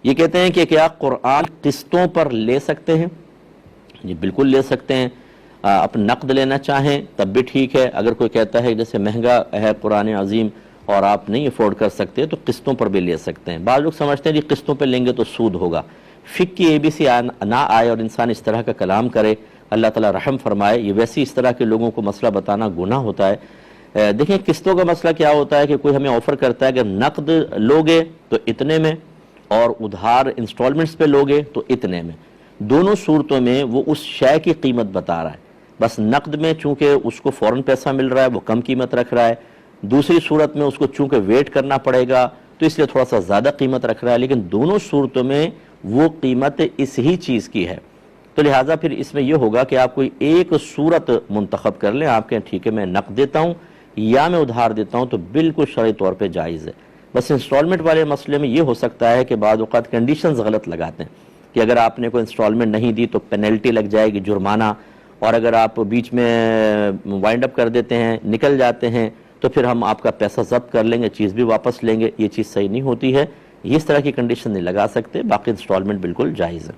یہ کہتے ہیں کہ کیا قرآن قسطوں پر لے سکتے ہیں؟ جی بالکل لے سکتے ہیں. آپ نقد لینا چاہیں تب بھی ٹھیک ہے. اگر کوئی کہتا ہے جیسے مہنگا ہے قرآن عظیم اور آپ نہیں افورڈ کر سکتے تو قسطوں پر بھی لے سکتے ہیں. بعض لوگ سمجھتے ہیں کہ قسطوں پہ لیں گے تو سود ہوگا. فقہ کی ABC نہ آئے اور انسان اس طرح کا کلام کرے, اللہ تعالیٰ رحم فرمائے. یہ ویسے اس طرح کے لوگوں کو مسئلہ بتانا گناہ ہوتا ہے. دیکھیں قسطوں کا مسئلہ کیا ہوتا ہے کہ کوئی ہمیں آفر کرتا ہے کہ نقد لوگے تو اتنے میں اور ادھار انسٹالمنٹس پہ لوگے تو اتنے میں. دونوں صورتوں میں وہ اس شے کی قیمت بتا رہا ہے. بس نقد میں چونکہ اس کو فوراً پیسہ مل رہا ہے وہ کم قیمت رکھ رہا ہے, دوسری صورت میں اس کو چونکہ ویٹ کرنا پڑے گا تو اس لیے تھوڑا سا زیادہ قیمت رکھ رہا ہے, لیکن دونوں صورتوں میں وہ قیمت اس ہی چیز کی ہے. تو لہٰذا پھر اس میں یہ ہوگا کہ آپ کوئی ایک صورت منتخب کر لیں. آپ کہیں ٹھیک ہے میں نقد دیتا ہوں یا میں ادھار دیتا ہوں, تو بالکل شرعی طور پہ جائز ہے. بس انسٹالمنٹ والے مسئلے میں یہ ہو سکتا ہے کہ بعض اوقات کنڈیشنز غلط لگاتے ہیں کہ اگر آپ نے کوئی انسٹالمنٹ نہیں دی تو پینلٹی لگ جائے گی, جرمانہ, اور اگر آپ بیچ میں وائنڈ اپ کر دیتے ہیں, نکل جاتے ہیں, تو پھر ہم آپ کا پیسہ ضبط کر لیں گے, چیز بھی واپس لیں گے. یہ چیز صحیح نہیں ہوتی ہے, اس طرح کی کنڈیشن نہیں لگا سکتے. باقی انسٹالمنٹ بالکل جائز ہے.